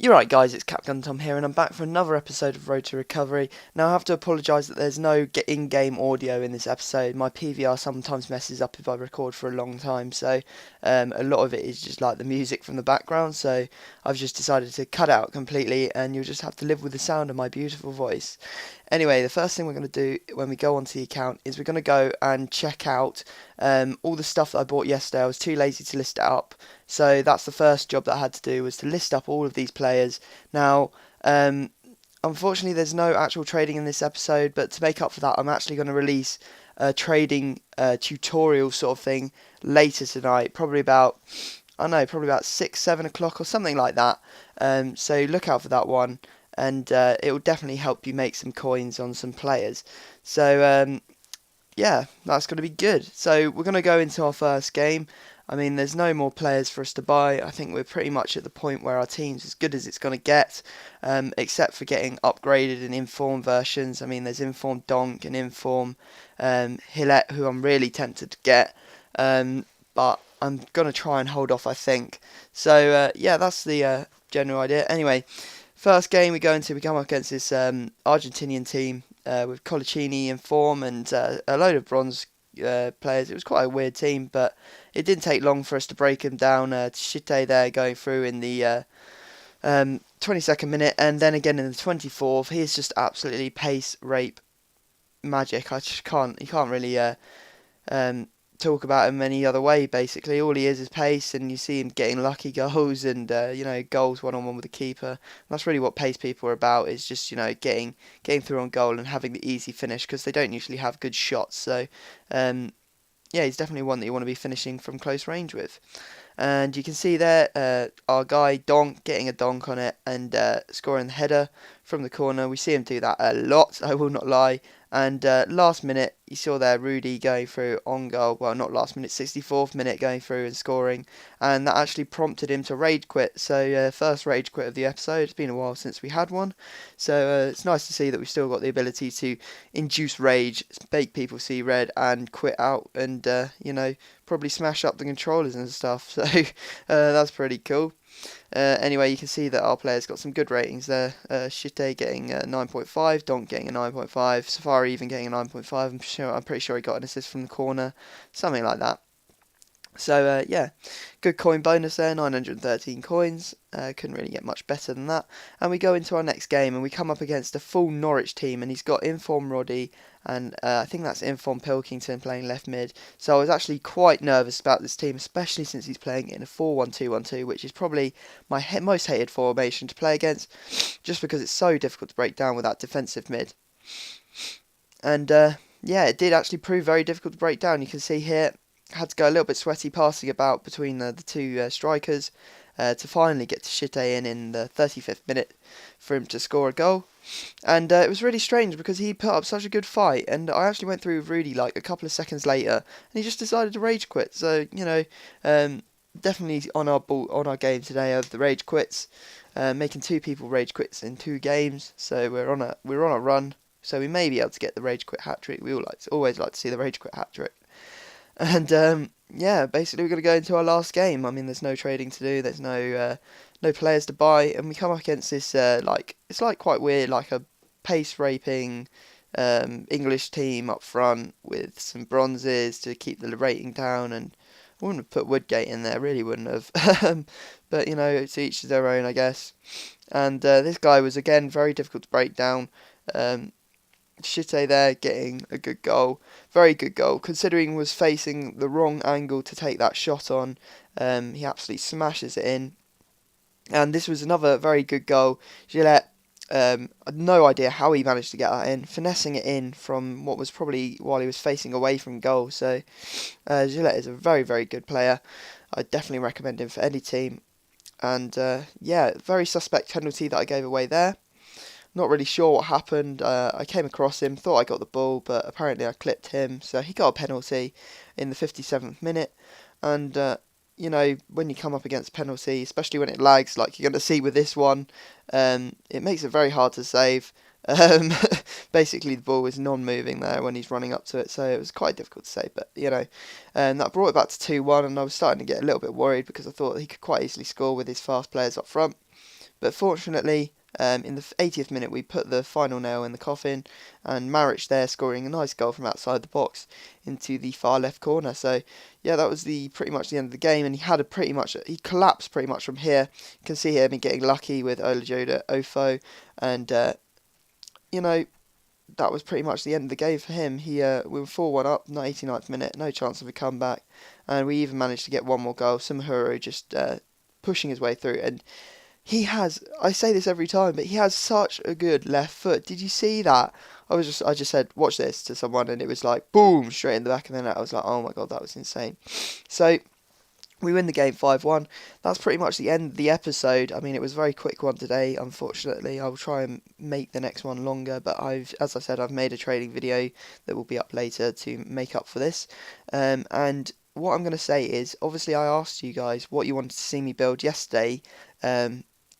You're right, guys, it's Capgun Tom here, and I'm back for another episode of Road to Recovery. Now, I have to apologise that there's no in-game audio in this episode. My PVR sometimes messes up if I record for a long time, so a lot of it is just like the music from the background, so I've just decided to cut out completely, and you'll just have to live with the sound of my beautiful voice. Anyway, the first thing we're going to do when we go onto the account is we're going to go and check out all the stuff that I bought yesterday. I was too lazy to list it up, so that's the first job that I had to do, was to list up all of these players. Now, unfortunately, there's no actual trading in this episode, but to make up for that, I'm actually going to release a trading tutorial sort of thing later tonight, probably about, I don't know, probably about 6, 7 o'clock or something like that. So look out for that one, and it will definitely help you make some coins on some players. So yeah, that's going to be good. So we're going to go into our first game. I mean, there's no more players for us to buy. I think we're pretty much at the point where our team's as good as it's going to get, except for getting upgraded in inform versions. I mean, there's inform Donk and inform Hillet, who I'm really tempted to get, but I'm going to try and hold off, I think. So yeah, that's the general idea. Anyway, first game we come up against this Argentinian team with Colaccini in form and a load of bronze players. It was quite a weird team, but it didn't take long for us to break them down. Tshite there going through in the 22nd minute, and then again in the 24th. He is just absolutely pace rape magic. I just can't. You can't really um, talk about him any other way. Basically, all he is pace, and you see him getting lucky goals and goals one on one with the keeper. And that's really what pace people are about. Is just getting through on goal and having the easy finish, because they don't usually have good shots. So yeah, he's definitely one that you want to be finishing from close range with. And you can see there our guy Donk getting a donk on it and scoring the header from the corner. We see him do that a lot, I will not lie. And last minute, you saw there Rudy going through on goal. Well, not last minute, 64th minute going through and scoring. And that actually prompted him to rage quit. So first rage quit of the episode. It's been a while since we had one. So it's nice to see that we've still got the ability to induce rage, make people see red and quit out and, probably smash up the controllers and stuff. So that's pretty cool. Anyway, you can see that our players got some good ratings there. Shite getting 9.5, Donk getting a 9.5, Safari even getting a 9.5. I'm pretty sure he got an assist from the corner, something like that. So yeah, good coin bonus there, 913 coins. Couldn't really get much better than that. And we go into our next game, and we come up against a full Norwich team, and he's got Inform Roddy, and I think that's Inform Pilkington playing left mid. So I was actually quite nervous about this team, especially since he's playing in a 4-1-2-1-2, which is probably my most hated formation to play against, just because it's so difficult to break down with that defensive mid. And yeah, it did actually prove very difficult to break down. You can see here, had to go a little bit sweaty passing about between the two strikers to finally get to Shite in the 35th minute for him to score a goal. And it was really strange because he put up such a good fight, and I actually went through with Rudy like a couple of seconds later, and he just decided to rage quit. So definitely on our game today of the rage quits, making 2 people rage quits in 2 games. So we're on a run. So we may be able to get the rage quit hat trick. We always like to see the rage quit hat trick. And yeah, basically we're going to go into our last game. I mean, there's no trading to do. There's no players to buy, and we come up against this it's like quite weird, like a pace raping English team up front with some bronzes to keep the rating down. And I wouldn't have put Woodgate in there, really wouldn't have. But to each their own, I guess. And this guy was again very difficult to break down. Shite there getting a good goal, very good goal, considering he was facing the wrong angle to take that shot on. He absolutely smashes it in, and this was another very good goal. Gillette, I had no idea how he managed to get that in, finessing it in from what was probably while he was facing away from goal. So Gillette is a very, very good player. I definitely recommend him for any team. And yeah, very suspect penalty that I gave away there. Not really sure what happened. I came across him, thought I got the ball, but apparently I clipped him. So he got a penalty in the 57th minute. And, when you come up against a penalty, especially when it lags, like you're going to see with this one, it makes it very hard to save. Basically, the ball was non-moving there when he's running up to it, so it was quite difficult to save. But, and that brought it back to 2-1, and I was starting to get a little bit worried because I thought he could quite easily score with his fast players up front. But fortunately, in the 80th minute, we put the final nail in the coffin, and Maric there scoring a nice goal from outside the box into the far left corner. So yeah, that was pretty much the end of the game, and he collapsed pretty much from here. You can see him getting lucky with Olajoda Ofo, and you know, that was pretty much the end of the game for him. We were 4-1 up, 89th minute, no chance of a comeback, and we even managed to get one more goal. Sumahuro just pushing his way through, and I say this every time, but he has such a good left foot. Did you see that? I just said, watch this to someone, and it was like, boom, straight in the back of the net. I was like, oh my god, that was insane. So, we win the game 5-1. That's pretty much the end of the episode. I mean, it was a very quick one today, unfortunately. I will try and make the next one longer, but as I said, I've made a training video that will be up later to make up for this. And what I'm going to say is, obviously I asked you guys what you wanted to see me build yesterday,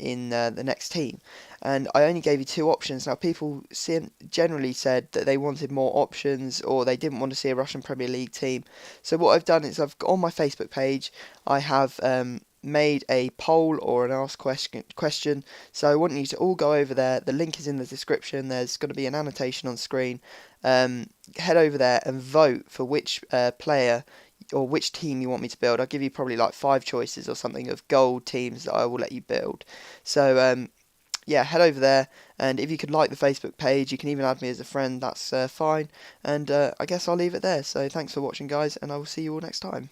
in the next team, and I only gave you two options. Now, people generally said that they wanted more options, or they didn't want to see a Russian Premier League team. So what I've done is on my Facebook page, I have made a poll or an ask question. So I want you to all go over there. The link is in the description. There's going to be an annotation on screen. Head over there and vote for which player or which team you want me to build. I'll give you probably like 5 choices or something of gold teams that I will let you build. So yeah, head over there, and if you could like the Facebook page, you can even add me as a friend. That's fine. And I guess I'll leave it there. So thanks for watching, guys, and I will see you all next time.